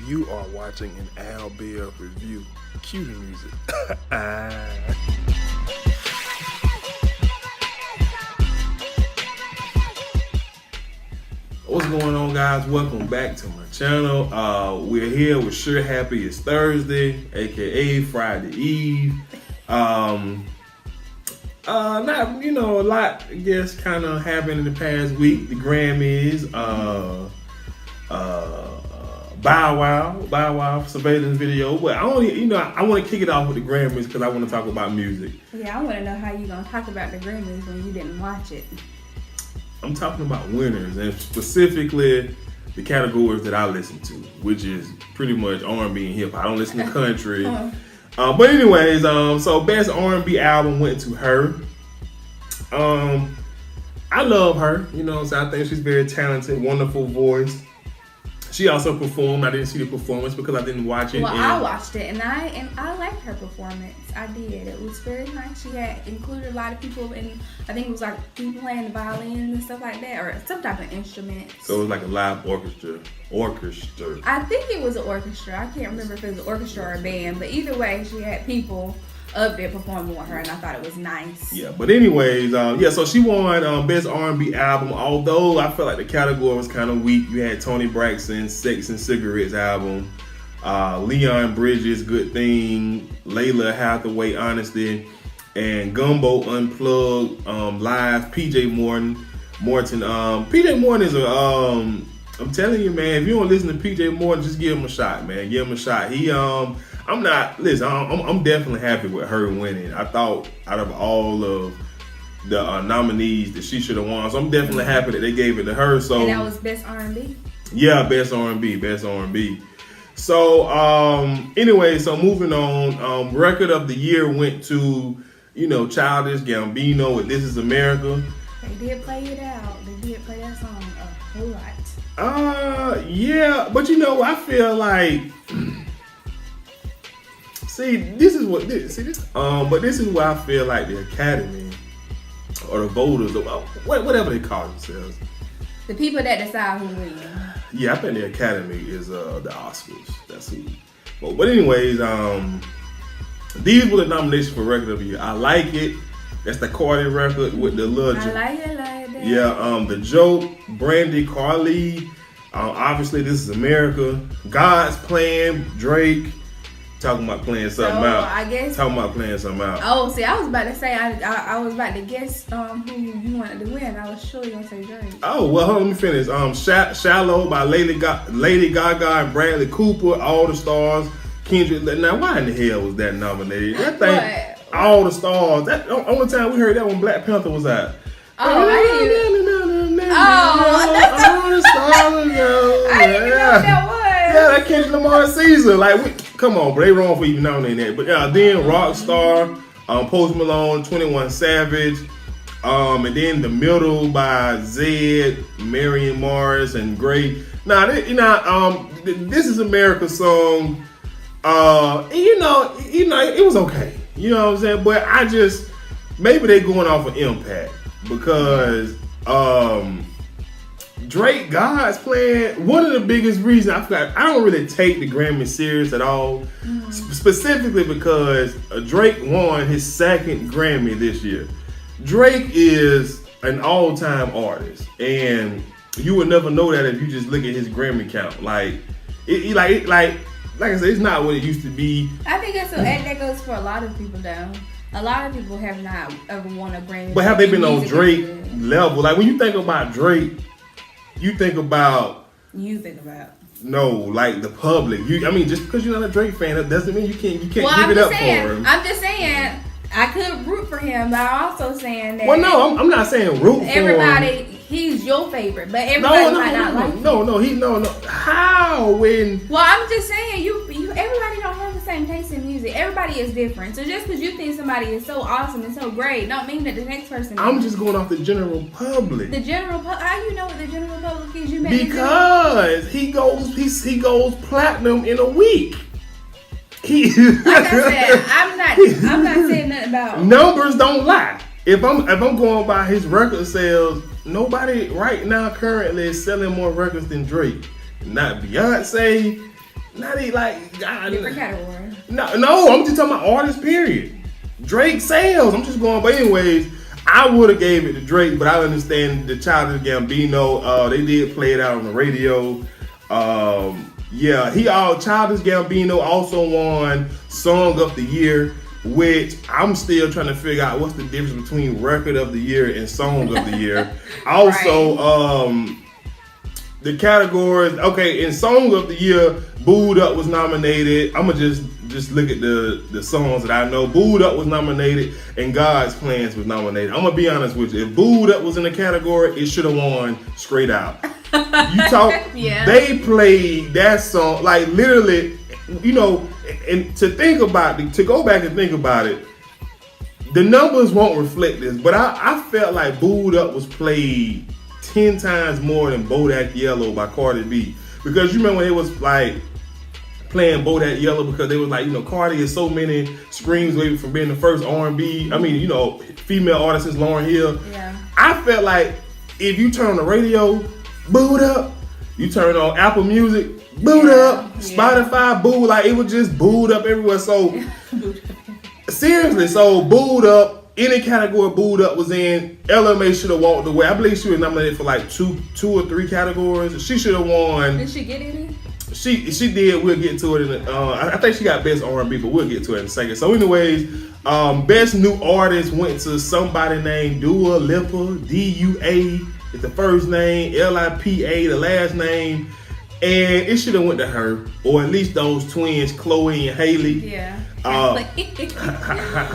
You are watching an Al Bill review. Cue the music. What's going on, guys? Welcome back to my channel. We're here with Sure Happy It's Thursday, aka Friday Eve. Not, a lot, I guess, kind of happened in the past week. The Grammys, Bow Wow surveillance video. But I want to kick it off with the Grammys because I want to talk about music. Yeah, I want to know how you gonna talk about the Grammys when you didn't watch it. I'm talking about winners, and specifically the categories that I listen to, which is pretty much R&B and hip hop. I don't listen to country. But anyways, so best R&B album went to her. I love her, so I think she's very talented, wonderful voice. She also performed. I didn't see the performance because I didn't watch it. Well, I watched it, and I liked her performance. I did. It was very nice. She had included a lot of people, and I think it was like people playing the violins and stuff like that, or some type of instruments. So it was like a live orchestra. I think it was an orchestra. I can't remember if it was an orchestra or a band, but either way, she had people up there performing with her, and I thought it was nice. Yeah, but anyways, so she won best R&B album. Although I felt like the category was kind of weak. You had Toni Braxton's Sex and Cigarettes album, Leon Bridges' Good Thing, Layla Hathaway Honesty, and Gumbo Unplugged live. PJ Morton. PJ Morton is I'm telling you, man, if you don't listen to PJ Morton, just give him a shot, man. Give him a shot. I'm definitely happy with her winning. I thought out of all of the nominees that she should have won, so I'm definitely happy that they gave it to her. So and that was best R&B. Yeah, best R&B. So anyway, so moving on. Record of the year went to Childish Gambino with This Is America. They did play it out. They did play that song a whole lot. Yeah, but I feel like. This is why I feel like the Academy or the voters, or whatever they call themselves, the people that decide who wins. Yeah, I think the Academy is the Oscars. That's who. But anyways, these were the nominations for Record of the Year. I Like It. That's the Cardi record with the little. I like it like that. Yeah, The Joke, Brandy Carly. Obviously, This Is America. God's Plan, Drake. Talking about playing something out. I guess. Talking about playing something out. Oh, see, I was about to say, I was about to guess who you wanted to win. I was sure you were going to say Drake. Oh, well, hold on, let me finish. Shallow by Lady Gaga and Bradley Cooper, All the Stars, Kendrick. Now, why in the hell was that nominated? That thing, All the Stars. That only time we heard that when Black Panther was out. Oh, I didn't even know what that was. Yeah, that Kendrick Lamar Caesar. Come on, bro. They wrong for even nominating that. But then Rockstar, Post Malone, 21 Savage, and then The Middle by Zed, Marion Morris, and Gray. Now, This Is America song. It was okay. You know what I'm saying? But maybe they going off of impact because Drake, God's Plan, one of the biggest reasons I don't really take the Grammy serious at all, specifically because Drake won his second Grammy this year. Drake is an all-time artist, and you would never know that if you just look at his Grammy count. Like I said, it's not what it used to be. I think that goes for a lot of people, though. A lot of people have not ever won a Grammy. But have they been on Drake level? Like when you think about Drake, you think about no, like the public. Just because you're not a Drake fan, that doesn't mean you can't give it up for him. I'm just saying I could root for him, but I'm also saying that. Well, no, I'm not saying root for everybody. He's your favorite, but everybody might not like him. No. How when? Well, I'm just saying you. Everybody don't have the same taste in music. Everybody is different. So just because you think somebody is so awesome and so great, don't mean that the next person. I'm just going off the general public. The general public. How you know what the general public is? Because he goes platinum in a week. Like I said, I'm not saying nothing about numbers. Don't lie. If I'm going by his record sales, nobody right now currently is selling more records than Drake. Not Beyonce, Not even like Different category. No, I'm just talking about artists, period. Drake sales. I'm just going, but anyways, I would have gave it to Drake, but I understand the Childish Gambino. They did play it out on the radio. Childish Gambino also won Song of the Year, which I'm still trying to figure out what's the difference between Record of the Year and Song of the Year. Also, the categories, okay, in Song of the Year, Booed Up was nominated. I'm gonna just look at the songs that I know. Booed Up was nominated and God's Plans was nominated. I'm gonna be honest with you. If Booed Up was in the category, it should have won straight out. You talk, They played that song, like literally, you know, and to go back and think about it, the numbers won't reflect this, but I felt like Booed Up was played 10 times more than Bodak Yellow by Cardi B. Because you remember when it was like playing Bodak Yellow, because they was like, you know, Cardi is so many screams away from being the first R&B, I mean, you know, female artist since Lauryn Hill. Yeah. I felt like if you turn on the radio, Booed Up, you turn on Apple Music, Booed Up, Spotify, Boo, like it was just Booed Up everywhere. So seriously, so Booed Up, any category Booed Up was in, LMA should have walked away. I believe she was nominated for like two or three categories. She should have won. Did she get any? She did. We'll get to it in I think she got best R&B, but we'll get to it in a second. So anyways, best new artist went to somebody named Dua Lipa. D-U-A is the first name, L-I-P-A the last name, and it should have went to her, or at least those twins, Chloe and Haley. Yeah. How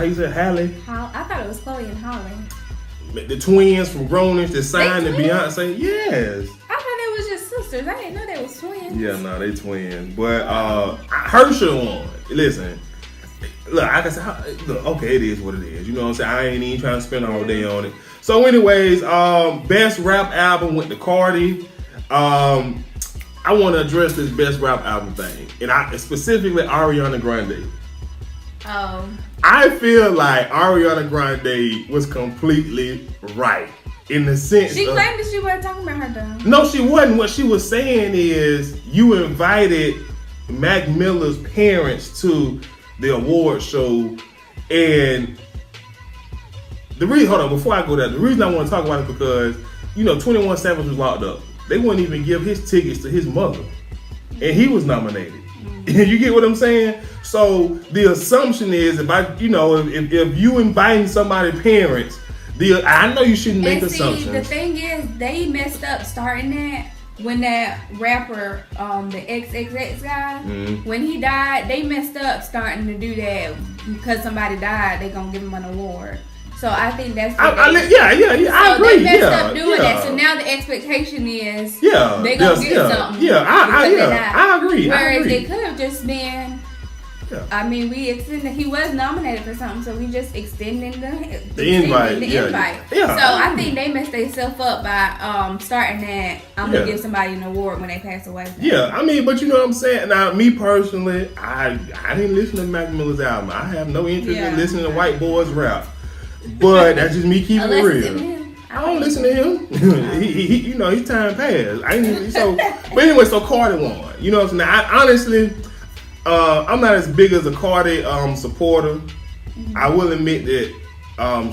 you say Halle? I thought it was Chloe and Holly. The twins from Grownish that signed to Beyonce. Yes. I thought they was just sisters. I didn't know they was twins. Yeah, no, they twins. But her should have won. Listen, look, I can say, look, okay, it is what it is. You know what I'm saying? I ain't even trying to spend all day on it. So anyways, best rap album went to Cardi. I want to address this best rap album thing, and I specifically Ariana Grande. Oh. I feel like Ariana Grande was completely right in the sense she claimed that she wasn't talking about her though. No, she wasn't. What she was saying is you invited Mac Miller's parents to the award show, and the reason, hold on, before I go there, the reason I want to talk about it because, you know, 21 Savage was locked up. They wouldn't even give his tickets to his mother, and he was nominated. You get what I'm saying? So the assumption is if you inviting somebody's parents, I know you shouldn't make assumptions. The thing is, they messed up starting that when that rapper, the XXX guy, when he died, they messed up starting to do that because somebody died. They gonna give him an award. So I think that's I agree. They messed up doing that. So now the expectation is they gonna get something. I agree. Whereas they could have just been. Yeah. I mean, we extended. He was nominated for something, so we just extended the invite. Yeah. So I think they messed themselves up by starting that. I'm gonna give somebody an award when they pass away. Yeah, I mean, but you know what I'm saying. Now, me personally, I didn't listen to Mac Miller's album. I have no interest in listening to white boys rap. But that's just me keeping it real. I don't listen to him. he you know, his time passed. I ain't even so. But anyway, so Cardi won. You know what I'm saying? I honestly. I'm not as big as a Cardi supporter. I will admit that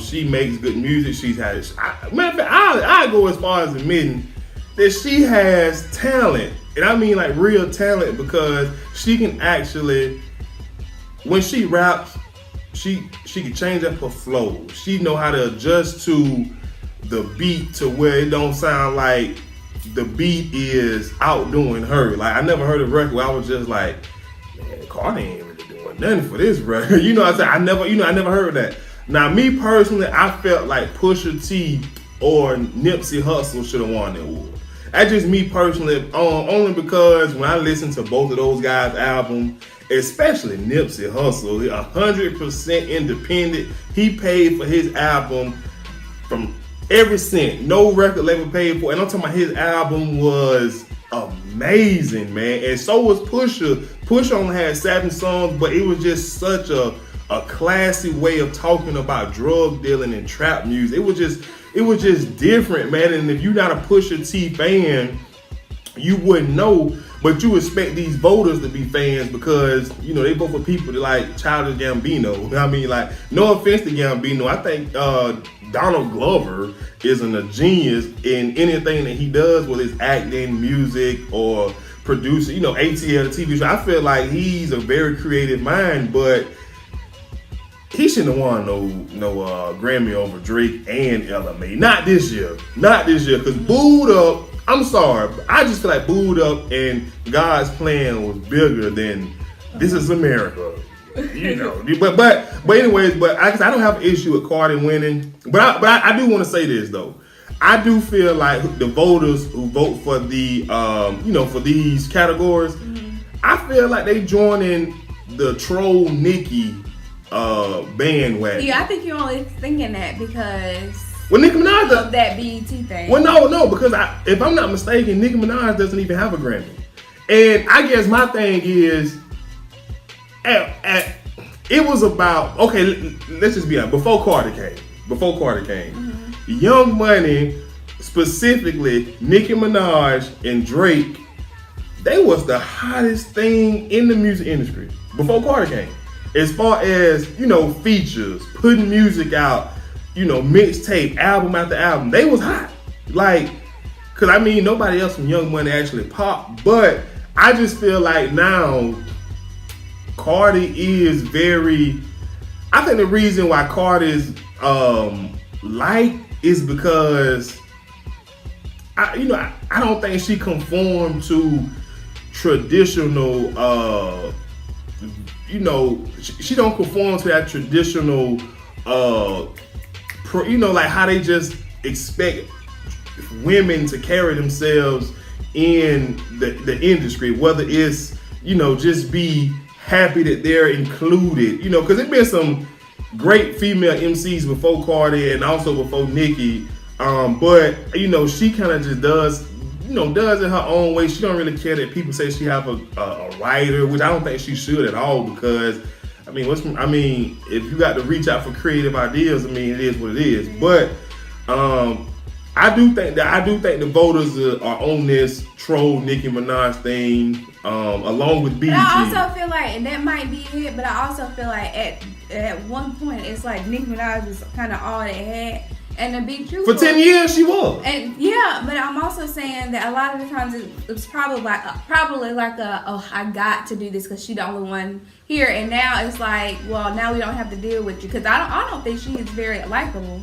she makes good music. She's had matter of fact, I go as far as admitting that she has talent, and I mean like real talent, because she can actually, when she raps, she can change up her flow. She know how to adjust to the beat to where it don't sound like the beat is outdoing her. Like I never heard a record where I was just like, Cardi ain't really doing nothing for this record. You know what I'm saying? I never heard that. Now, me personally, I felt like Pusha T or Nipsey Hussle should have won the award. That's just me personally, only because when I listen to both of those guys' albums, especially Nipsey Hussle, 100% independent. He paid for his album from every cent. No record label paid for it. And I'm talking about his album was amazing, man. And so was Pusha. Pusha only had 7 songs, but it was just such a classy way of talking about drug dealing and trap music. It was just different, man. And if you're not a Pusha T fan, you wouldn't know, but you expect these voters to be fans because, you know, they vote for people that like Childish Gambino. I mean, like, no offense to Gambino. I think Donald Glover isn't a genius in anything that he does, whether it's acting, music, or producing, you know, ATL, the TV show. I feel like he's a very creative mind, but he shouldn't have won no Grammy over Drake and LMA. Not this year. Because Booed Up, I'm sorry, I just feel like Booed Up and God's Plan was bigger than This Is America. You know, but anyways, I don't have an issue with Cardi winning. But I do want to say this though. I do feel like the voters who vote for the for these categories, I feel like they joining the troll Nicki bandwagon. Yeah, I think you're only thinking that because Nicki Minaj of that BET thing. Well, no, because if I'm not mistaken, Nicki Minaj doesn't even have a Grammy. And I guess my thing is, it was about, okay, let's just be honest. Before Cardi came, Young Money, specifically Nicki Minaj and Drake, they was the hottest thing in the music industry before Cardi came. As far as, you know, features, putting music out, you know, mixtape, album after album, they was hot. Like, cause I mean, nobody else from Young Money actually popped, but I just feel like now Cardi is I think the reason why Cardi's is because I don't think she conformed to traditional she don't conform to that traditional like how they just expect women to carry themselves in the industry, whether it's, you know, just be happy that they're included, you know, because there's been some great female MCs before Cardi and also before Nicki, but, you know, she kind of just does it in her own way. She don't really care that people say she have a writer, which I don't think she should at all, because if you got to reach out for creative ideas, I mean, it is what it is. But I do think the voters are on this troll Nicki Minaj thing, along with BET. But I also feel like, and that might be it, but I also feel like at one point it's like Nicki Minaj was kind of all they had. And to be truthful, for 10 years she was. And yeah, but I'm also saying that a lot of the times it's probably like I got to do this because she's the only one here. And now it's like, well, now we don't have to deal with you, because I don't think she is very likable.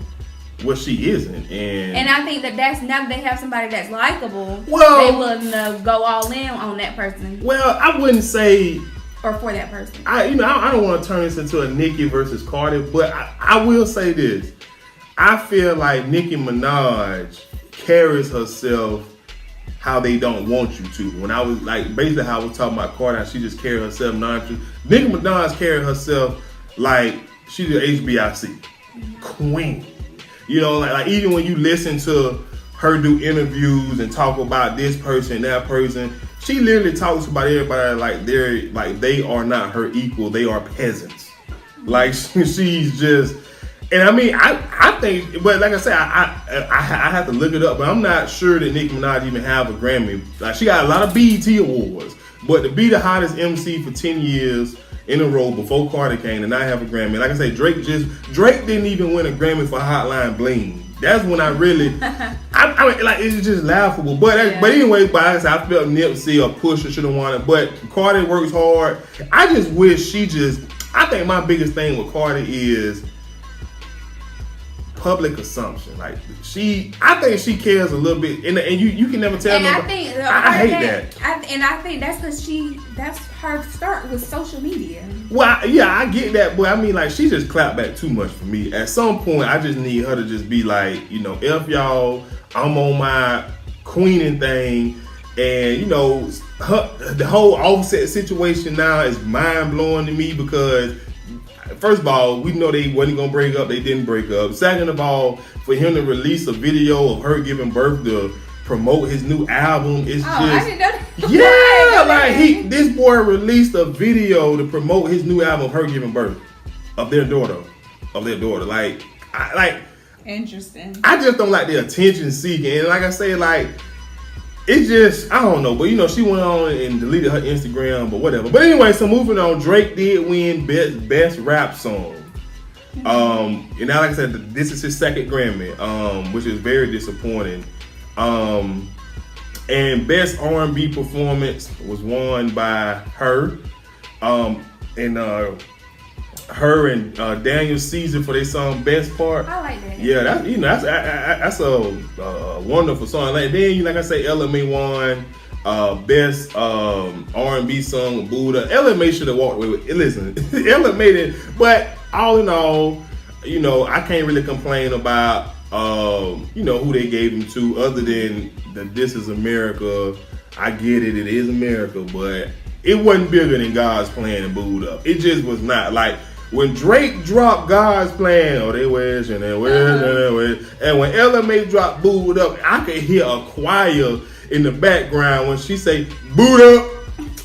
Well, she isn't, and I think that's now that they have somebody that's likable, they willing to go all in on that person. Well, I wouldn't say, or for that person. I don't want to turn this into a Nicki versus Cardi, but I will say this. I feel like Nicki Minaj carries herself how they don't want you to. When I was like, basically how I was talking about Cardi, how she just carried herself non-true. Nicki Minaj carried herself like she's the HBIC queen. You know, like even when you listen to her do interviews and talk about this person, that person, she literally talks about everybody like they are not her equal. They are peasants. Like she's just. And I mean, I think, but like I said, I have to look it up, but I'm not sure that Nicki Minaj even have a Grammy. Like, she got a lot of BET awards, but to be the hottest MC for 10 years in a row before Cardi came and not have a Grammy. Like I say, Drake didn't even win a Grammy for Hotline Bling. That's when I really, I mean, like, it's just laughable. But anyway, but like I said, I felt Nipsey or Pusha should have won it. But Cardi works hard. I just wish I think my biggest thing with Cardi is public assumption. Like I think she cares a little bit, and you can never tell. And I hate that. I think that's because that's her start with social media. Well, yeah, I get that, but I mean, like, she just clapped back too much for me. At some point, I just need her to just be like, you know, F y'all, I'm on my queening thing, and you know, the whole Offset situation now is mind blowing to me because. First of all, we know they wasn't gonna break up. They didn't break up. Second of all, for him to release a video of her giving birth to promote his new album, it's I didn't know that. Yeah, like this boy released a video to promote his new album of her giving birth of their daughter. Like, interesting. I just don't like the attention seeking, and like I say, like It's just, I don't know, but she went on and deleted her Instagram, but whatever. But anyway, so moving on, Drake did win best rap song. And now, like I said, this is his second Grammy, which is very disappointing. And best R&B performance was won by her, her and Daniel Caesar for their song "Best Part." I like that. Yeah, that's a wonderful song. Like then, like I say, LMA won best R&B song, Buddha. LMA should have walked away with it. Listen, LMA did, but all in all, I can't really complain about who they gave him to, other than the "This Is America." I get it, it is America, but it wasn't bigger than God's Plan and Booed Up. It just was not. Like when Drake dropped God's Plan, they wish and they wish and they wish, and when LMA dropped Booed Up, I could hear a choir in the background when she say "Boot Up,"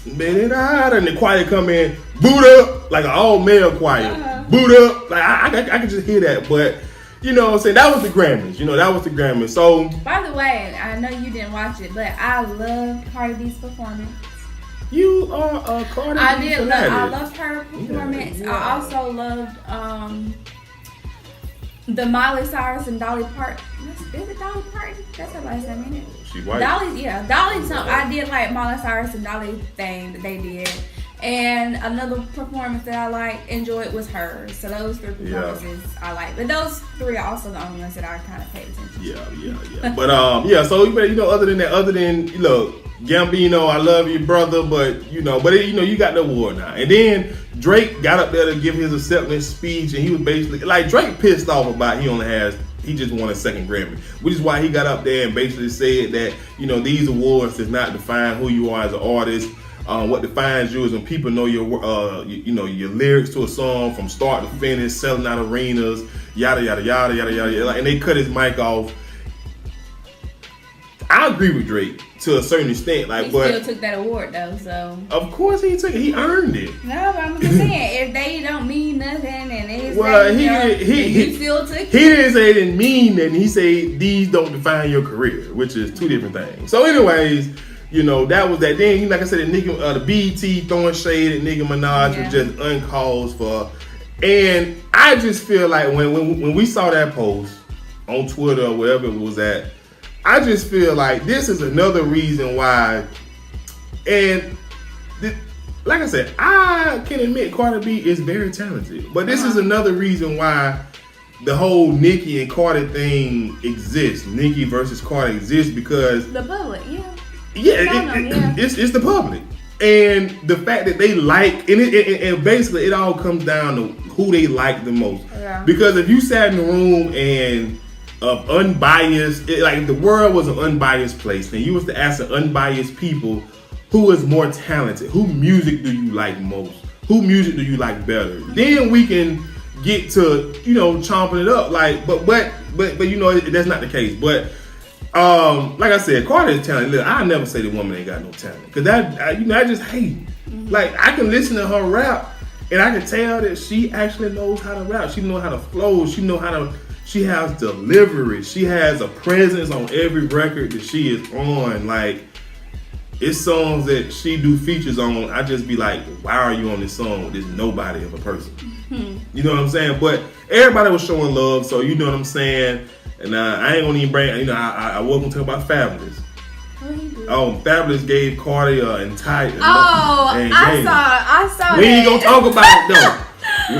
and the choir come in, "Boot Up," like an all male choir. Boot up, like I could just hear that, but what I'm saying, that was the Grammys. That was the Grammys. So, by the way, I know you didn't watch it, but I loved Cardi B's performance. You are a Cardi B. I loved her performance. Yeah. I also loved the Miley Cyrus and Dolly Parton. Is it Dolly Parton? That's her last name, isn't it? She white. Dolly's something. I did like Miley Cyrus and Dolly thing that they did. And another performance that I enjoyed was hers. So those three performances I like. But those three are also the only ones that I kind of paid attention to. Yeah. But so other than Gambino, I love you, brother, but you got the award now. And then Drake got up there to give his acceptance speech, and he was basically Drake pissed off about he just won a second Grammy, which is why he got up there and basically said that these awards does not define who you are as an artist. What defines you is when people know your lyrics to a song from start to finish, selling out arenas, yada yada yada yada yada. And they cut his mic off. I agree with Drake to a certain extent, he still took that award though. So of course he took it. He earned it. No, but I'm just saying, if they don't mean nothing and he still took it. He didn't say it didn't mean nothing. He said these don't define your career, which is two different things. So, anyways. That was that. Then, like I said, the BET throwing shade at Nicki Minaj was just uncalled for. And I just feel like when we saw that post on Twitter or wherever it was at, I just feel like this is another reason why. And like I said, I can admit Cardi B is very talented, but this is another reason why the whole Nicki and Cardi thing exists. Nicki versus Cardi exists because the public, it's the public, and the fact that they and basically it all comes down to who they like the most. Yeah. Because if you sat in the room and unbiased, if the world was an unbiased place, and you was to ask the unbiased people who is more talented, who music do you like most, who music do you like better, then we can get to chomping it up. But that's not the case. But like I said, Cardi is talented. Look, I never say the woman ain't got no talent, because I just hate. Like I can listen to her rap, and I can tell that she actually knows how to rap. She knows how to flow. She has delivery. She has a presence on every record that she is on. It's songs that she do features on. I just be like, why are you on this song with this nobody of a person? You know what I'm saying? But everybody was showing love, so you know what I'm saying. And I ain't gonna even bring. I wasn't gonna talk about Fabulous. Fabulous gave Cardi an entire. I saw. We ain't gonna talk about it though.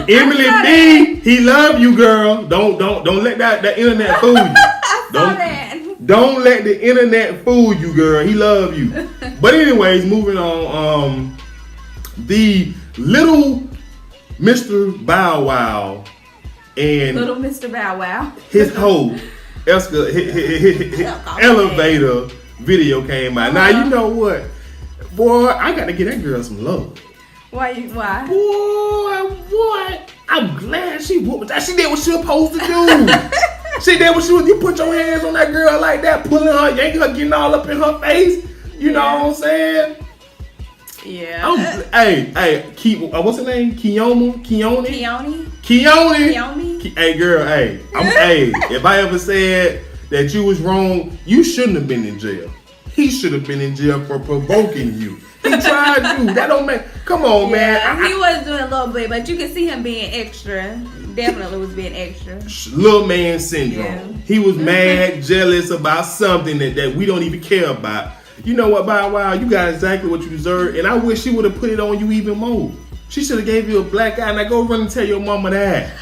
Emily B, he love you, girl. Don't let that internet fool you. Don't let the internet fool you, girl. He love you. But anyways, moving on. The little Mr. Bow Wow and little Mr. Bow Wow, his whole elevator video came out. Now you know what, boy, I got to get that girl some love. Why? Boy, I'm glad she whooped that. She did what she was supposed to do. She did what she was. You put your hands on that girl like that, pulling her, yanking her, getting all up in her face. You know what I'm saying? Yeah. Hey, what's her name? Keone. Hey, girl. Hey, if I ever said that you was wrong, you shouldn't have been in jail. he should have been in jail for provoking you. He tried you. That don't make. Come on, man. He was doing a little bit, but you can see him being extra. Definitely was being extra. Little man syndrome. Yeah. He was mad, jealous about something that we don't even care about. You know what, Bow Wow? You got exactly what you deserve, and I wish she would have put it on you even more. She should have gave you a black eye. Now go run and tell your mama that.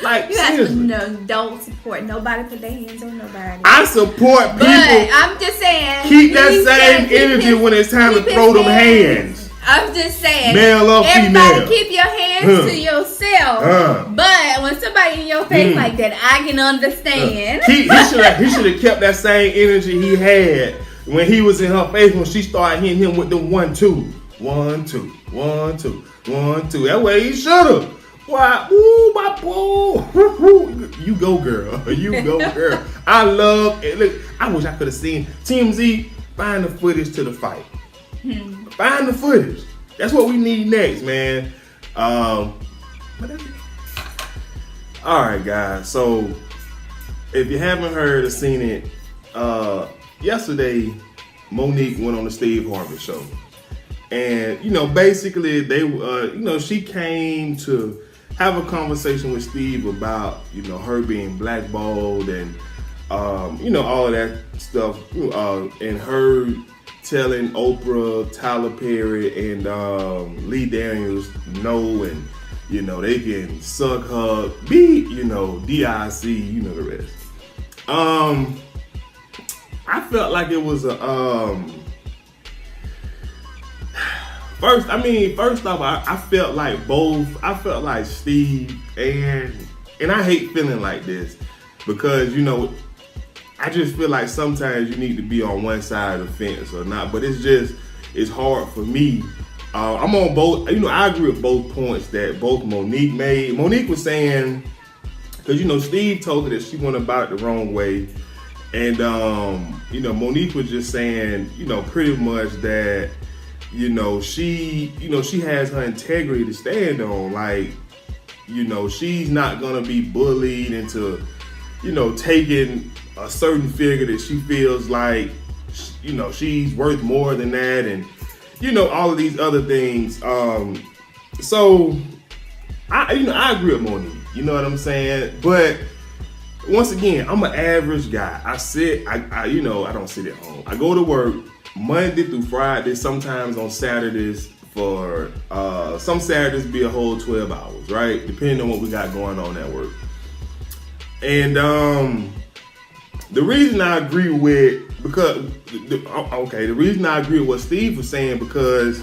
Like, seriously. Don't support nobody, put their hands on nobody. I support people. But I'm just saying. Keep that same energy when it's time to throw them hands. I'm just saying. Male or female. Everybody keep your hands to yourself. But when somebody in your face like that, I can understand. He should have kept that same energy he had when he was in her face when she started hitting him with the 1-2. 1-2. 1-2. 1-2. That way he should have. Why? Ooh, my boy. You go, girl. You go, girl. I love it. Look, I wish I could have seen TMZ find the footage to the fight. Find the footage. That's what we need next, man. But that's it. All right, guys. So if you haven't heard or seen it, yesterday Monique went on the Steve Harvey show. And, basically they, she came to have a conversation with Steve about, her being blackballed and, all of that stuff. And her telling Oprah, Tyler Perry, and Lee Daniels no, and, they can suck her, DIC, the rest. I felt like it was First off, I felt like Steve and I hate feeling like this because, I just feel like sometimes you need to be on one side of the fence or not, but it's hard for me. I'm on both, I agree with both points that both Monique made. Monique was saying, because, Steve told her that she went about it the wrong way. And, Monique was just saying, pretty much that, she has her integrity to stand on. Like, she's not going to be bullied into, taking a certain figure that she feels like, she's worth more than that. And, all of these other things. So I agree with Monique. You know what I'm saying? But once again, I'm an average guy. I don't sit at home. I go to work Monday through Friday, sometimes on Saturdays for, some Saturdays be a whole 12 hours, right? Depending on what we got going on at work. And the reason I agree with, the reason I agree with what Steve was saying, because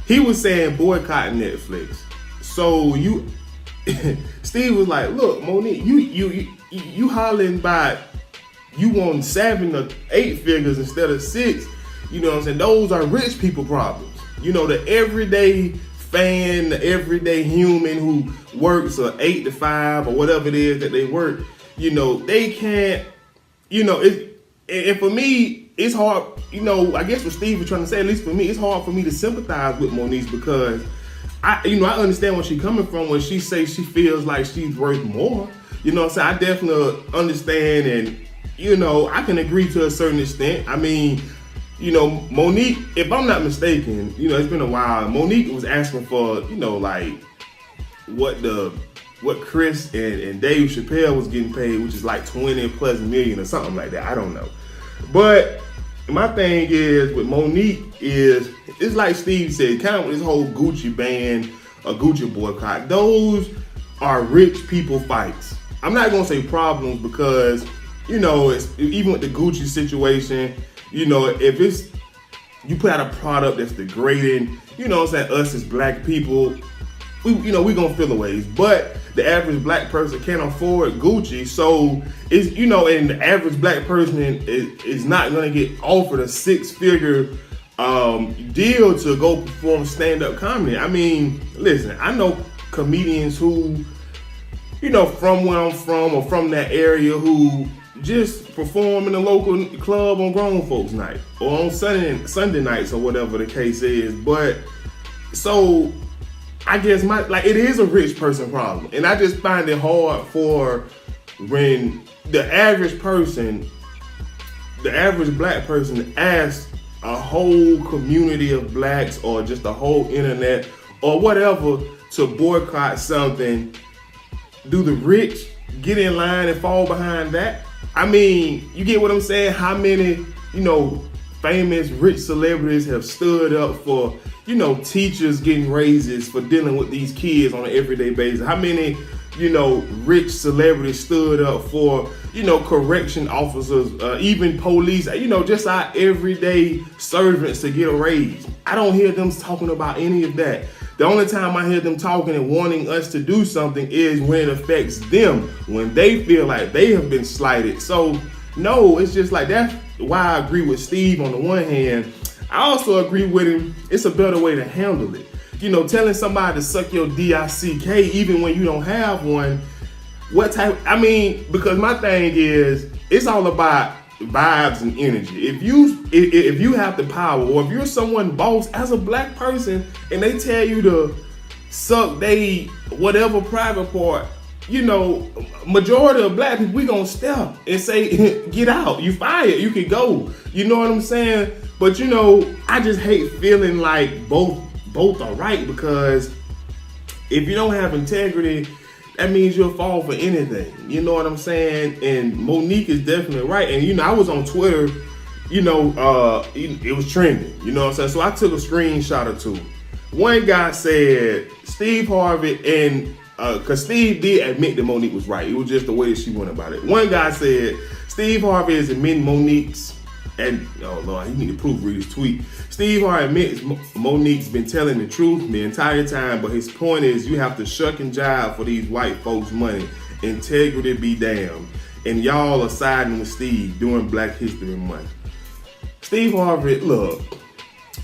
he was saying boycott Netflix. So Steve was like, look, Monique, you hollering about you want 7 or 8 figures instead of 6. You know what I'm saying? Those are rich people problems. The everyday fan, the everyday human who works 8 to 5 or whatever it is that they work, they can't, and for me, it's hard, I guess what Steve was trying to say, at least for me, it's hard for me to sympathize with Monique because I understand where she's coming from when she says she feels like she's worth more. So I definitely understand, and I can agree to a certain extent. I mean, Monique, if I'm not mistaken, it's been a while. Monique was asking for, like what Chris and Dave Chappelle was getting paid, which is like 20+ million or something like that. I don't know. But my thing is with Monique is, it's like Steve said, kind of with this whole Gucci ban or Gucci boycott. Those are rich people fights. I'm not gonna say problems because, it's, even with the Gucci situation, if it's, you put out a product that's degrading, us as black people, we gonna feel the ways. But the average black person can't afford Gucci, so it's, and the average black person is not gonna get offered a 6-figure deal to go perform stand-up comedy. I mean, listen, I know comedians who, from where I'm from or from that area who just perform in a local club on grown folks night or on Sunday nights or whatever the case is. But so I guess it is a rich person problem. And I just find it hard for when the average person the average black person asks a whole community of blacks or just the whole internet or whatever to boycott something, do the rich get in line and fall behind that? I mean, you get what I'm saying? How many, famous rich celebrities have stood up for, teachers getting raises for dealing with these kids on an everyday basis? How many, rich celebrities stood up for, correction officers, even police, just our everyday servants to get a raise? I don't hear them talking about any of that. The only time I hear them talking and wanting us to do something is when it affects them, when they feel like they have been slighted. So, no, it's just like that's why I agree with Steve on the one hand. I also agree with him, it's a better way to handle it. Telling somebody to suck your DICK even when you don't have one, because my thing is, it's all about vibes and energy. If you have the power, or if you're someone boss as a black person and they tell you to suck they whatever private part, majority of black people, we gonna step and say, get out, you fired, you can go. You know what I'm saying? But I just hate feeling like both are right, because if you don't have integrity, that means you'll fall for anything. You know what I'm saying? And Monique is definitely right. And I was on Twitter, it was trending. You know what I'm saying? So I took a screenshot or two. One guy said Steve Harvey, and because Steve did admit that Monique was right. It was just the way that she went about it. One guy said Steve Harvey is admitting Monique's, and oh Lord, he need to proofread his tweet. Steve Harvey admits Monique's been telling the truth the entire time, but his point is you have to shuck and jive for these white folks' money. Integrity be damned. And y'all are siding with Steve during Black History Month. Steve Harvey, look,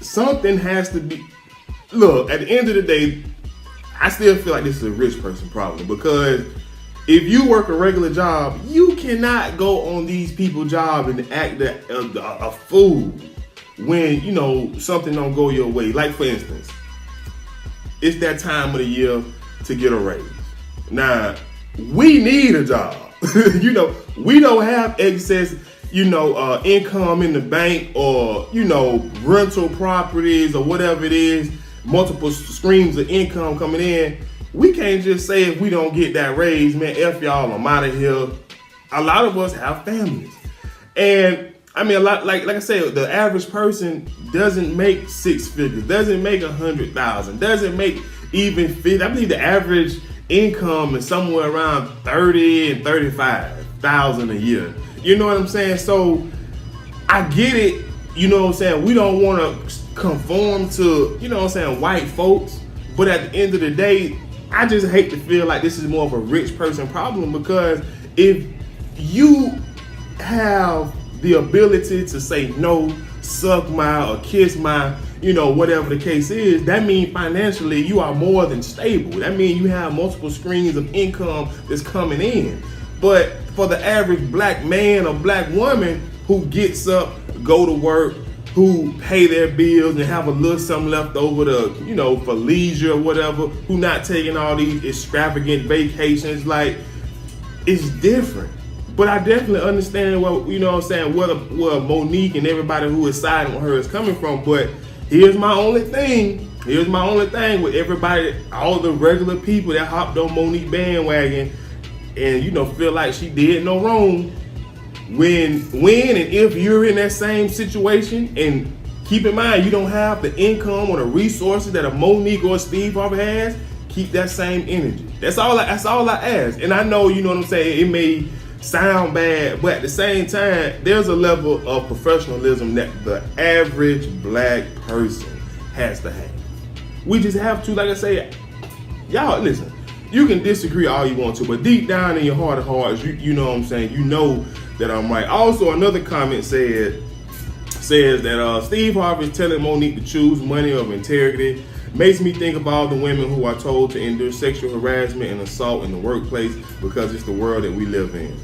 something has to be, look, at the end of the day, I still feel like this is a rich person problem, because if you work a regular job, you cannot go on these people's job and act a fool when, something don't go your way. Like, for instance, it's that time of the year to get a raise. Now, we need a job. We don't have excess, income in the bank, or, rental properties or whatever it is, multiple streams of income coming in. We can't just say if we don't get that raise, man, F y'all, I'm out of here. A lot of us have families. And a lot, like I said, the average person doesn't make six figures, doesn't make 100,000, doesn't make even 50. I believe the average income is somewhere around 30 and 35,000 a year. You know what I'm saying? So I get it. You know what I'm saying? We don't want to conform to, white folks. But at the end of the day, I just hate to feel like this is more of a rich person problem, because if you have the ability to say no, suck my, or kiss my, whatever the case is, that means financially you are more than stable. That means you have multiple streams of income that's coming in. But for the average black man or black woman who gets up, go to work, who pay their bills and have a little something left over to, for leisure or whatever, who not taking all these extravagant vacations, like, it's different. But I definitely understand where Monique and everybody who is siding with her is coming from. But here's my only thing with everybody, all the regular people that hopped on Monique bandwagon and, feel like she did no wrong. When and if you're in that same situation, and keep in mind you don't have the income or the resources that a Monique or a Steve Harvey has, keep that same energy. That's all I ask. And I know, what I'm saying, it may sound bad, but at the same time, there's a level of professionalism that the average black person has to have. We just have to, like I say, y'all listen, you can disagree all you want to, but deep down in your heart of hearts, you know what I'm saying, that I'm right. Also, another comment says that Steve Harvey is telling Monique to choose money over integrity. Makes me think of all the women who are told to endure sexual harassment and assault in the workplace because it's the world that we live in.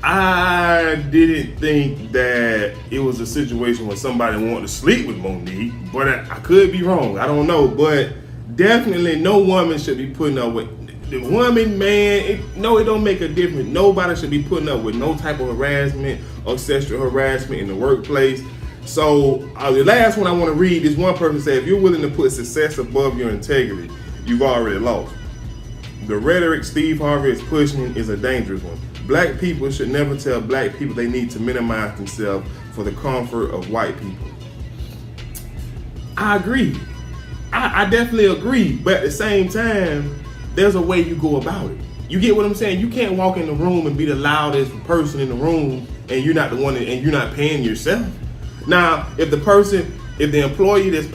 I didn't think that it was a situation where somebody wanted to sleep with Monique, but I could be wrong. I don't know, but definitely no woman should be putting up with. the woman, man, it don't make a difference. Nobody should be putting up with no type of harassment or sexual harassment in the workplace. So the last one I want to read is one person said, if you're willing to put success above your integrity, you've already lost. The rhetoric Steve Harvey is pushing is a dangerous one. Black people should never tell black people they need to minimize themselves for the comfort of white people. I agree. I definitely agree. But at the same time, there's a way you go about it. You get what I'm saying? You can't walk in the room and be the loudest person in the room and you're not the one and you're not paying yourself. Now, if the employee that's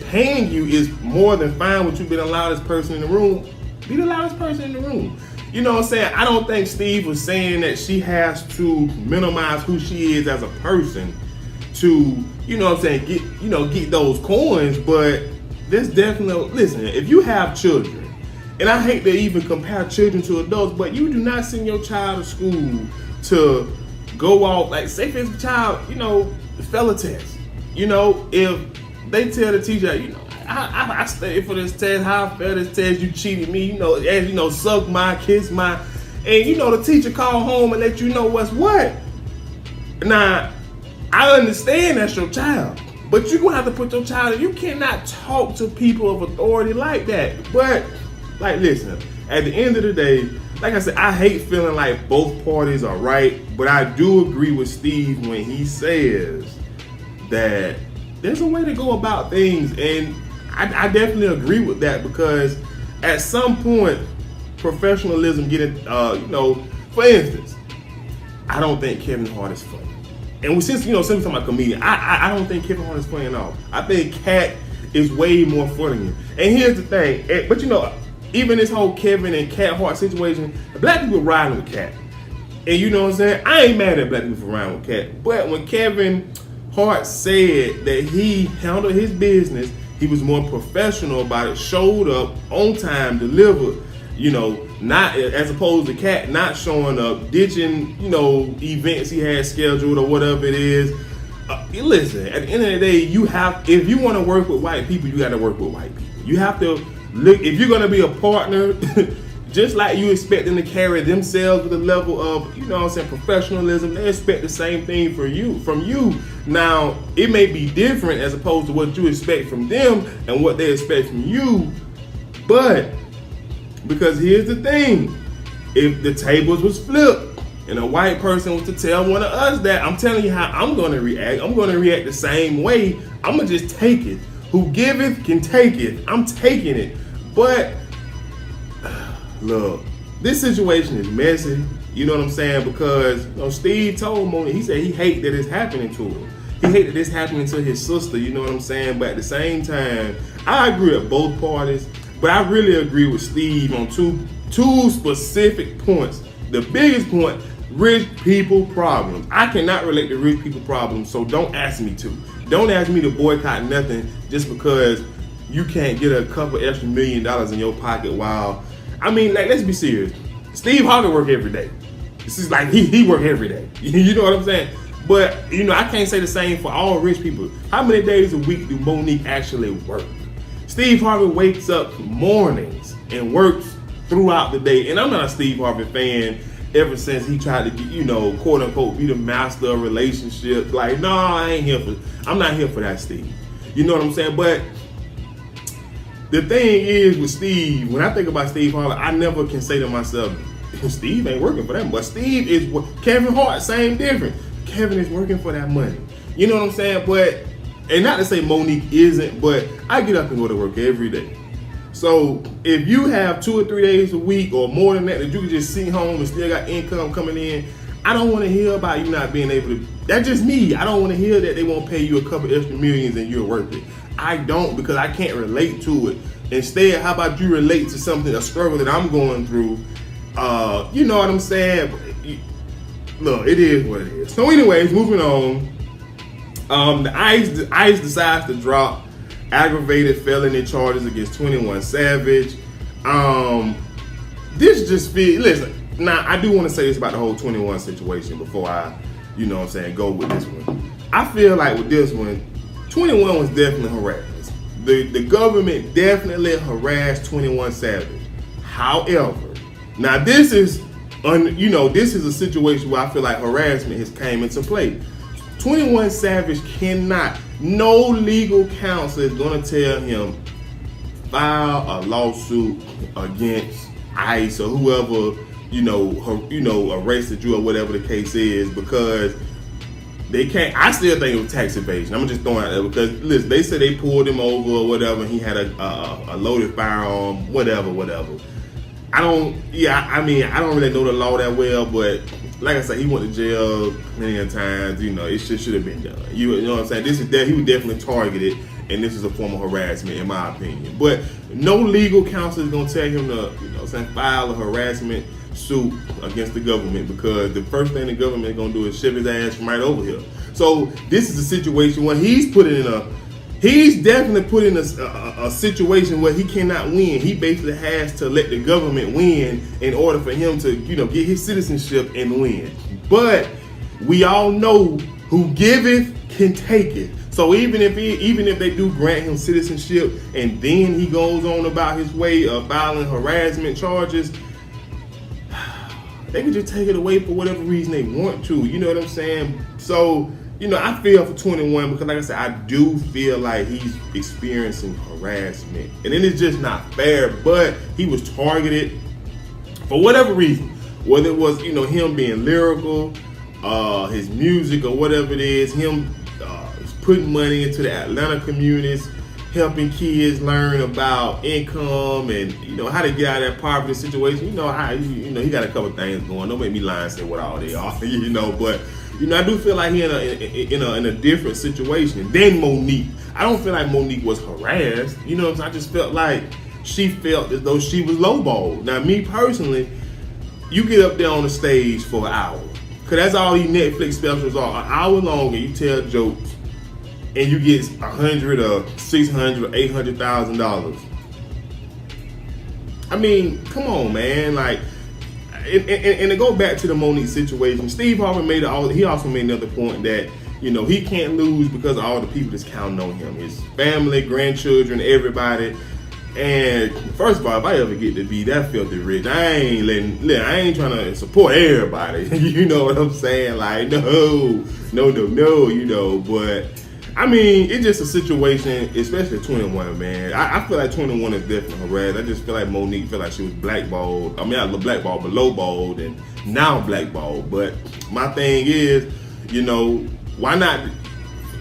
paying you is more than fine with you being the loudest person in the room, be the loudest person in the room. You know what I'm saying? I don't think Steve was saying that she has to minimize who she is as a person to, you know what I'm saying, get those coins, but there's definitely, listen, if you have children, and I hate to even compare children to adults, but you do not send your child to school to go out, like say if it's a child, fail a test. If they tell the teacher, I studied for this test, how I failed this test, you cheated me, suck my, kiss my, and the teacher call home and let you know what's what. Now, I understand that's your child, but you're gonna have to put your child in. You cannot talk to people of authority like that. But, listen, at the end of the day, like I said, I hate feeling like both parties are right, but I do agree with Steve when he says that there's a way to go about things, and I definitely agree with that, because at some point, professionalism for instance, I don't think Kevin Hart is funny. And since we're talking about comedian, I don't think Kevin Hart is funny at all. I think Kat is way more funny. And here's the thing, but even this whole Kevin and Kat Hart situation, black people riding with Kat. And you know what I'm saying? I ain't mad at black people for riding with Kat. But when Kevin Hart said that he handled his business, he was more professional about it, showed up on time, delivered, not as opposed to Kat not showing up, ditching, events he had scheduled or whatever it is. Listen, at the end of the day, if you want to work with white people, you got to work with white people. You have to look, if you're going to be a partner, just like you expect them to carry themselves with a level of, professionalism, they expect the same thing from you. Now, it may be different as opposed to what you expect from them and what they expect from you, but because here's the thing, if the tables was flipped and a white person was to tell one of us that, I'm telling you how I'm going to react. I'm going to react the same way. I'm going to just take it. Who giveth can take it. I'm taking it. But look, this situation is messy. You know what I'm saying? Because Steve told Monique, he said he hate that it's happening to him. He hate that it's happening to his sister. You know what I'm saying? But at the same time, I agree with both parties. But I really agree with Steve on two specific points. The biggest point, rich people problems. I cannot relate to rich people problems, so don't ask me to. Don't ask me to boycott nothing just because you can't get a couple extra $1 million in your pocket while, let's be serious. Steve Harvey work every day. This is like he work every day. You know what I'm saying? But, I can't say the same for all rich people. How many days a week do Monique actually work? Steve Harvey wakes up mornings and works throughout the day. And I'm not a Steve Harvey fan ever since he tried to get, quote unquote, be the master of relationships. Like, no, I'm not here for that, Steve. You know what I'm saying? But the thing is with Steve, when I think about Steve Harvey, I never can say to myself, Steve ain't working for that. But Steve is, Kevin Hart, same difference. Kevin is working for that money. You know what I'm saying? But, and not to say Monique isn't, but I get up and go to work every day. So if you have 2 or 3 days a week or more than that you can just sit home and still got income coming in, I don't want to hear about you not being able to. That's just me. I don't want to hear that they won't pay you a couple extra millions and you're worth it. I don't, because I can't relate to it. Instead, how about you relate to something, a struggle that I'm going through? You know what I'm saying? Look, it is what it is. So anyways, moving on. The ICE decides to drop aggravated felony charges against 21 Savage. This just feels, listen, now I do want to say this about the whole 21 situation before I, go with this one. I feel like with this one, 21 was definitely harassed. The government definitely harassed 21 Savage. However, now this is this is a situation where I feel like harassment has came into play. 21 Savage cannot, no legal counsel is gonna tell him file a lawsuit against ICE or whoever arrested you or whatever the case is, because they can't. I still think it was tax evasion. I'm just throwing it out there because listen, they said they pulled him over or whatever, and he had a loaded firearm, whatever. I don't really know the law that well, but like I said, he went to jail many times. It should have been done. You know what I'm saying? He was definitely targeted, and this is a form of harassment, in my opinion. But no legal counsel is gonna tell him to, file a harassment suit against the government, because the first thing the government is gonna do is ship his ass from right over here. So this is a situation where he's definitely put in a situation where he cannot win. He basically has to let the government win in order for him to, get his citizenship and win. But we all know who giveth can take it. So even if they do grant him citizenship and then he goes on about his way of filing harassment charges, they can just take it away for whatever reason they want to. You know what I'm saying? So, I feel for 21 because, like I said, I do feel like he's experiencing harassment. And then it's just not fair, but he was targeted for whatever reason. Whether it was, him being lyrical, his music or whatever it is, him putting money into the Atlanta communities, helping kids learn about income and how to get out of that poverty situation. He got a couple things going. Don't make me lie and say what all they are, but I do feel like he in a different situation than Monique. I don't feel like Monique was harassed. I just felt like she felt as though she was lowballed. Now, me personally, you get up there on the stage for an hour, because that's all these Netflix specials are, an hour long, and you tell jokes, and you get $100 or $600 or $800,000. I mean, come on, man. Like, and to go back to the Monique situation, Steve Harvey he also made another point that he can't lose because of all the people that's counting on him, his family, grandchildren, everybody. And first of all, if I ever get to be that filthy rich, I ain't trying to support everybody. You know what I'm saying? Like, no. But I mean, it's just a situation, especially 21, man. I feel like 21 is definitely harassed. I just feel like Monique felt like she was blackballed. I mean, not blackballed, but lowballed, and now blackballed. But my thing is, why not?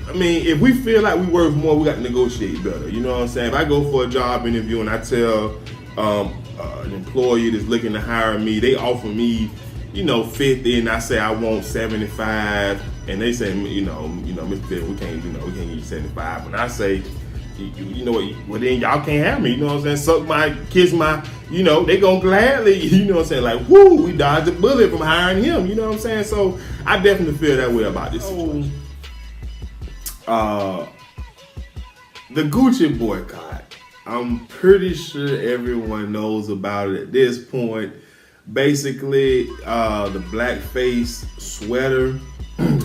I mean, if we feel like we worth more, we got to negotiate better. You know what I'm saying? If I go for a job interview and I tell an employee that's looking to hire me, they offer me, 50, and I say I want 75. And they say, Mr. Pitt, we can't give you 75. And I say, you know what? Well, then y'all can't have me. You know what I'm saying? Suck my, kiss my, they gonna gladly, you know what I'm saying? Like, whoo, we dodged a bullet from hiring him. You know what I'm saying? So I definitely feel that way about this situation. The Gucci boycott. I'm pretty sure everyone knows about it at this point. Basically, the blackface sweater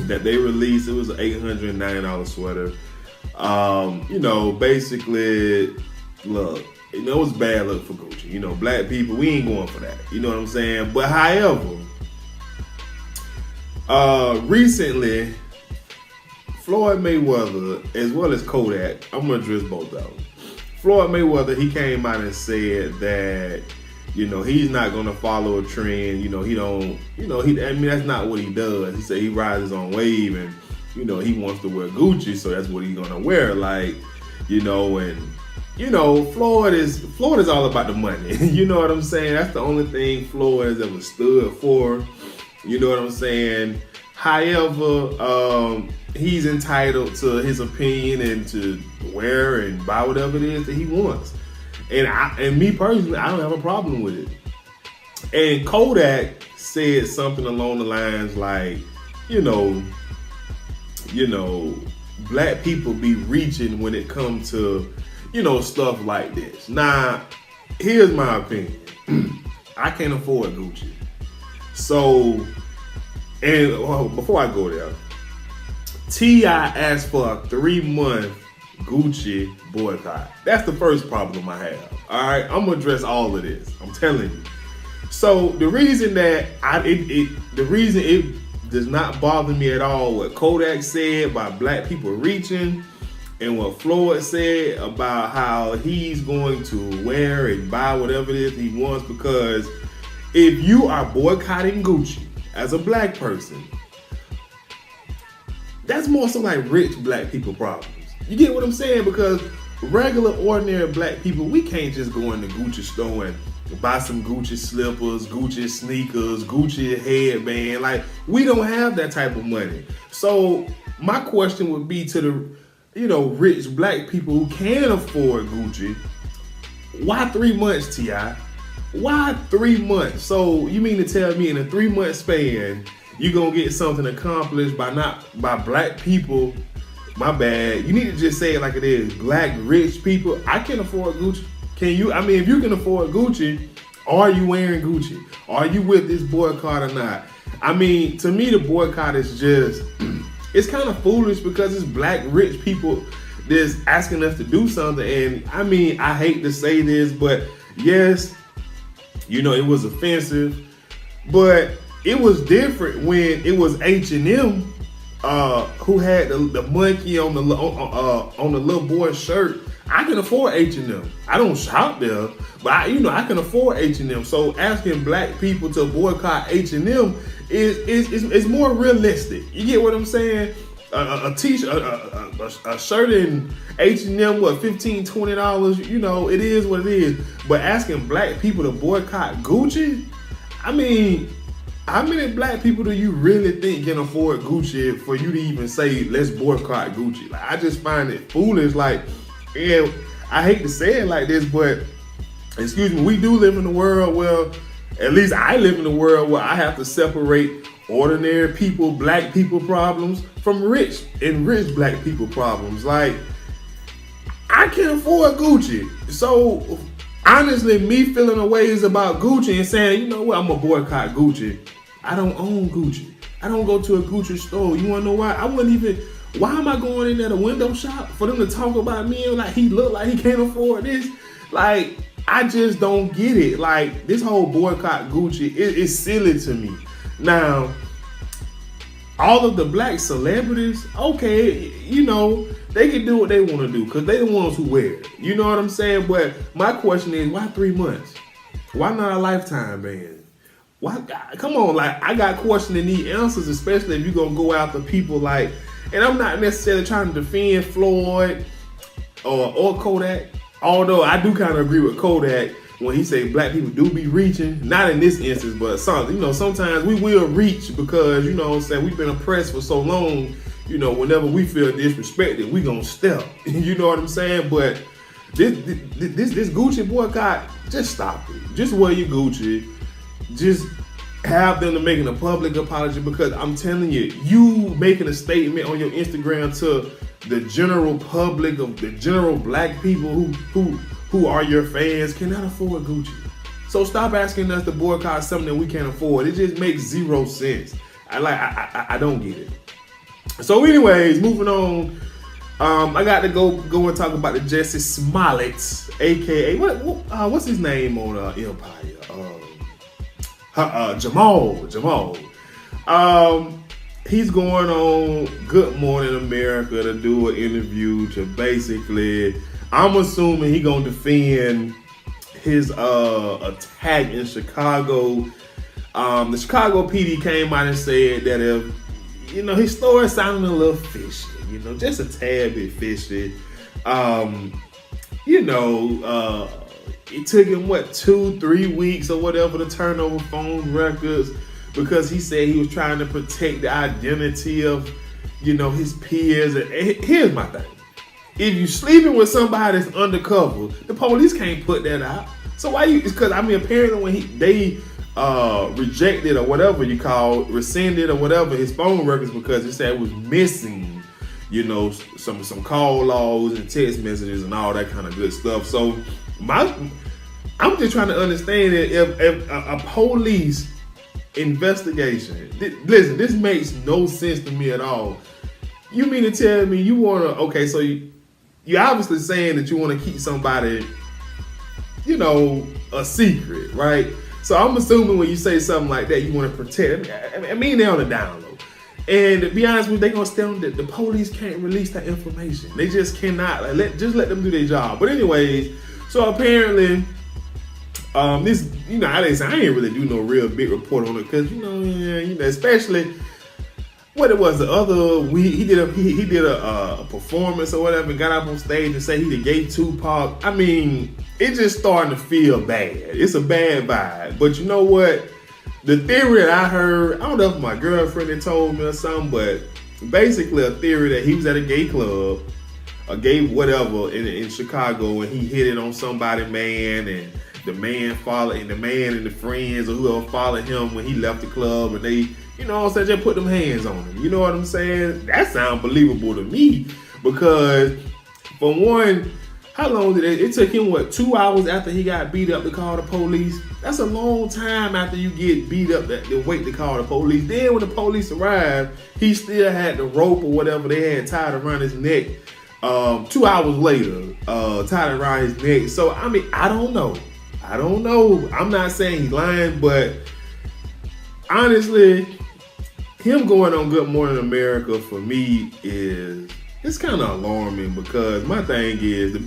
that they released, it was an $890 sweater. Basically, look, it was bad luck for Gucci. Black people, we ain't going for that. You know what I'm saying? But however, recently, Floyd Mayweather, as well as Kodak, I'm gonna address both of them. Floyd Mayweather, he came out and said that, he's not gonna follow a trend. That's not what he does. He said he rides his own wave, and he wants to wear Gucci, so that's what he's gonna wear. Like, Floyd is all about the money. You know what I'm saying? That's the only thing Floyd has ever stood for. You know what I'm saying? However, he's entitled to his opinion and to wear and buy whatever it is that he wants. And me personally, I don't have a problem with it. And Kodak said something along the lines like, black people be reaching when it comes to, stuff like this. Now, here's my opinion. I can't afford Gucci. So, before I go there, T.I. asked for a 3-month Gucci boycott. That's the first problem I have. All right, I'm gonna address all of this. I'm telling you. So the reason that it does not bother me at all what Kodak said about black people reaching, and what Floyd said about how he's going to wear and buy whatever it is he wants, because if you are boycotting Gucci as a black person, that's more so like rich black people problems. You get what I'm saying? Because regular, ordinary black people, we can't just go in the Gucci store and buy some Gucci slippers, Gucci sneakers, Gucci headband. Like, we don't have that type of money. So my question would be to the, rich black people who can afford Gucci, why 3 months, T.I.? Why 3 months? So you mean to tell me in a 3 month span, you're going to get something accomplished by black people? My bad. You need to just say it like it is. Black rich people. I can afford Gucci. Can you? I mean, if you can afford Gucci, are you wearing Gucci? Are you with this boycott or not? I mean, to me, the boycott is just, it's kind of foolish because it's black rich people that's asking us to do something. And I mean, I hate to say this, but yes, it was offensive, but it was different when it was H&M who had the monkey on the little boy's shirt. I can afford H&M. I don't shop there, but I can afford H&M. So asking black people to boycott H&M is more realistic. You get what I'm saying? A t-shirt, a shirt in H&M, what, $15, $20? It is what it is. But asking black people to boycott Gucci, I mean, how many black people do you really think can afford Gucci for you to even say, let's boycott Gucci? Like, I just find it foolish. Like, and I hate to say it like this, but excuse me, we do live in a world where, at least I live in a world where I have to separate ordinary people, black people problems from rich black people problems. Like, I can't afford Gucci. So honestly, me feeling a ways about Gucci and saying, you know what, I'm gonna boycott Gucci. I don't own Gucci. I don't go to a Gucci store. You wanna know why? Why am I going in there to window shop for them to talk about me and like he look like he can't afford this? Like, I just don't get it. Like, this whole boycott Gucci is silly to me. Now, all of the black celebrities, okay, they can do what they want to do because they the ones who wear it. You know what I'm saying? But my question is, why 3 months? Why not a lifetime ban? Why? Come on, like, I got questions and need answers, especially if you're going to go after people like, and I'm not necessarily trying to defend Floyd or Kodak, although I do kind of agree with Kodak when he say black people do be reaching. Not in this instance, but sometimes we will reach because, we've been oppressed for so long, whenever we feel disrespected, we gonna step. You know what I'm saying? But this Gucci boycott, just stop it. Just wear your Gucci. Just have them to making a public apology, because I'm telling you, you making a statement on your Instagram to the general public of the general black people who are your fans cannot afford Gucci. So stop asking us to boycott something that we can't afford. It just makes zero sense. I don't get it. So anyways, moving on. I got to go and talk about the Jess Smollett, aka what's his name on Empire? Jamal. He's going on Good Morning America to do an interview to basically, I'm assuming he gonna defend his attack in Chicago. The Chicago PD came out and said that if, his story sounded a little fishy, just a tad bit fishy. It took him 2-3 weeks or whatever to turn over phone records because he said he was trying to protect the identity of, his peers. And here's my thing. If you sleeping with somebody that's undercover, the police can't put that out. So why you? Because apparently when they rejected or whatever you call, rescinded or whatever his phone records because he said it was missing, some call logs and text messages and all that kind of good stuff. So I'm just trying to understand that if a police investigation, listen, this makes no sense to me at all. You mean to tell me you want to, okay, so you're obviously saying that you want to keep somebody, you know, a secret, right? So I'm assuming when you say something like that, you want to protect. I mean, they're on the down low. And to be honest with you, they're going to stay on the police can't release that information. They just cannot. Like, just let them do their job. But anyways, so apparently, this, you know, I ain't really do no real big report on it because, you know, especially what it was the other week, he did a performance or whatever, and got up on stage and say he gave Tupac. I mean, it's just starting to feel bad. It's a bad vibe. But you know what? The theory that I heard, I don't know if my girlfriend had told me or something, but basically a theory that he was at a gay club, a gay whatever in Chicago, and he hit it on somebody, man, and the man followed, and the man and the friends or whoever followed him when he left the club, and they, you know what I'm saying, just put them hands on him. You know what I'm saying? That sounds believable to me because, for one, how long did it took him, 2 hours after he got beat up to call the police? That's a long time after you get beat up to wait to call the police. Then when the police arrived, he still had the rope or whatever they had tied around his neck. 2 hours later, tied around his neck. So, I mean, I don't know. I'm not saying he's lying, but honestly, him going on Good Morning America for me it's kind of alarming because my thing is the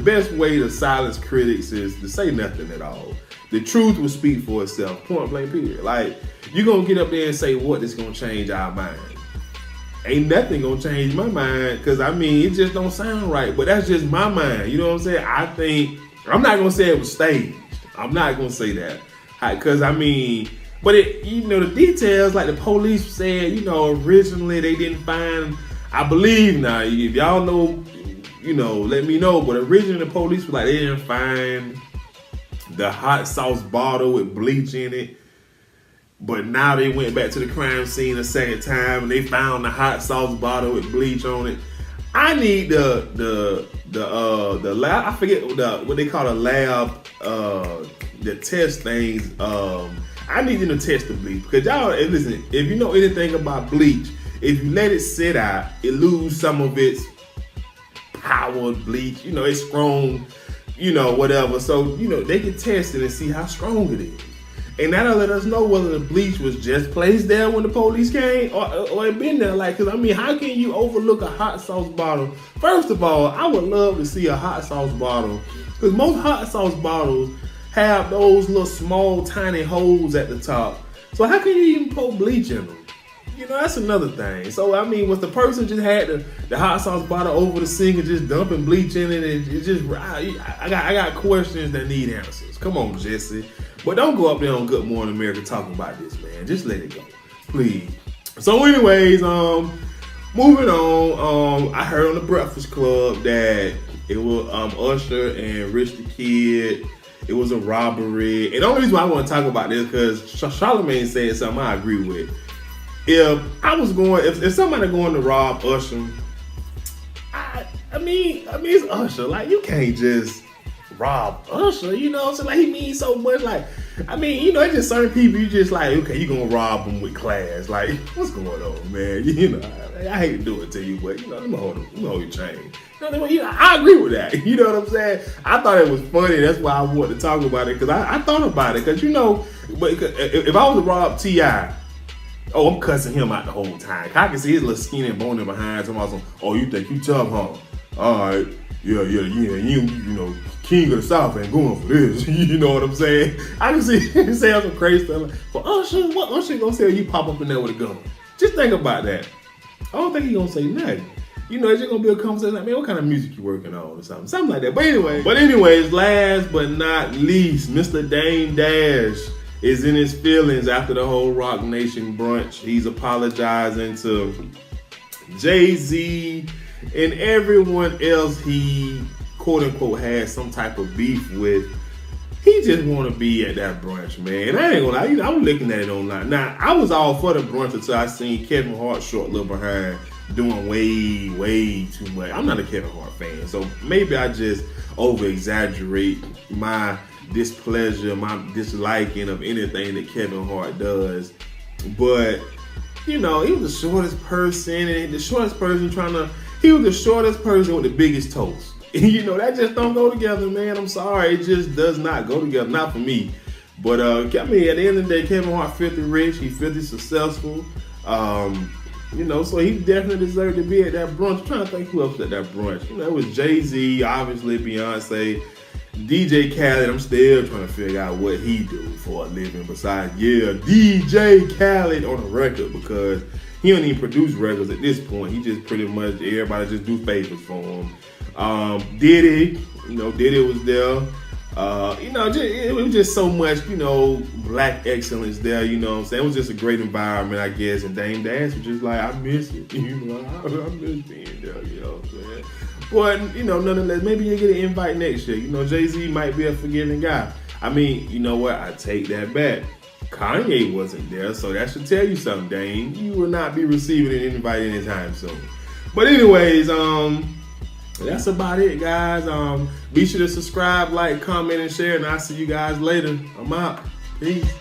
best way to silence critics is to say nothing at all. The truth will speak for itself, point blank period. Like, you're going to get up there and say what is going to change our mind. Ain't nothing going to change my mind because, I mean, it just don't sound right. But that's just my mind. You know what I'm saying? I think, I'm not going to say it was staged. I'm not going to say that. Because, I mean, but it, you know, the details, like the police said, you know, originally they didn't find, I believe now, if y'all know, you know, let me know. But originally the police were like, they didn't find the hot sauce bottle with bleach in it. But now they went back to the crime scene a second time and they found the hot sauce bottle with bleach on it. I need the lab, I forget what they call a lab, the test things. I need them to test the bleach because y'all, listen, if you know anything about bleach, if you let it sit out, it loses some of its power. Bleach, you know, it's strong, you know, whatever. So, you know, they can test it and see how strong it is. And that'll let us know whether the bleach was just placed there when the police came or it been there. Like, because, I mean, how can you overlook a hot sauce bottle? First of all, I would love to see a hot sauce bottle because most hot sauce bottles have those little small, tiny holes at the top. So how can you even pour bleach in them? You know, that's another thing. So, I mean, was the person just had the hot sauce bottle over the sink and just dumping bleach in it? And it just, I got questions that need answers. Come on, Jesse. But don't go up there on Good Morning America talking about this, man. Just let it go, please. So, anyways, moving on. I heard on the Breakfast Club that it was Usher and Rich the Kid. It was a robbery. And the only reason why I want to talk about this because Charlamagne said something I agree with. If somebody going to rob Usher, I mean, it's Usher. Like, you can't just rob Usher, you know what I'm saying? Like, he means so much. Like, I mean, you know, it's just certain people you just like, okay, you gonna rob them with class. Like, what's going on, man? You know, I hate to do it to you, but, you know, let me hold your chain. You know, I agree with that. You know what I'm saying? I thought it was funny. That's why I wanted to talk about it, because I thought about it. Because, you know, but if I was to rob T.I., oh, I'm cussing him out the whole time. I can see his little skinny bone behind him. Oh, you think you tough, huh? All right. Yeah, you know, king of the South ain't going for this. You know what I'm saying? I can see him saying some crazy stuff. But Usher, what Usher gonna say when you pop up in there with a gun? Just think about that. I don't think he gonna say nothing. You know, it's just gonna be a conversation like, man, what kind of music you working on or something? Something like that. But anyways, last but not least, Mr. Dame Dash is in his feelings after the whole Rock Nation brunch. He's apologizing to Jay-Z and everyone else he quote unquote had some type of beef with. He just want to be at that brunch, man. I ain't gonna lie, you know, I'm looking at it online. Now, I was all for the brunch until I seen Kevin Hart short little behind doing way too much. I'm not a Kevin Hart fan, so maybe I just over exaggerate my displeasure, my disliking of anything that Kevin Hart does. But, you know, he was the shortest person, and the shortest person trying to He was the shortest person with the biggest toes. You know, that just don't go together, man. I'm sorry. It just does not go together. Not for me. But, I mean, at the end of the day, Kevin Hart filthy rich. He filthy successful. You know, so he definitely deserved to be at that brunch. I'm trying to think who else was at that brunch. You know, it was Jay-Z, obviously, Beyonce, DJ Khaled. I'm still trying to figure out what he do for a living besides, DJ Khaled on a record, because he don't even produce records at this point. He just pretty much, everybody just do favors for him. Diddy, you know, Diddy was there. You know, it was just so much, you know, black excellence there, you know what I'm saying? It was just a great environment, I guess, and Dame Dash was just like, I miss it, you know, I miss being there, you know what I'm saying? But, you know, nonetheless, maybe you'll get an invite next year. You know, Jay-Z might be a forgiving guy. I mean, you know what? I take that back. Kanye wasn't there, so that should tell you something, Dame. You will not be receiving an invite anytime soon. But anyways, that's about it, guys. Be sure to subscribe, like, comment, and share, and I'll see you guys later. I'm out. Peace.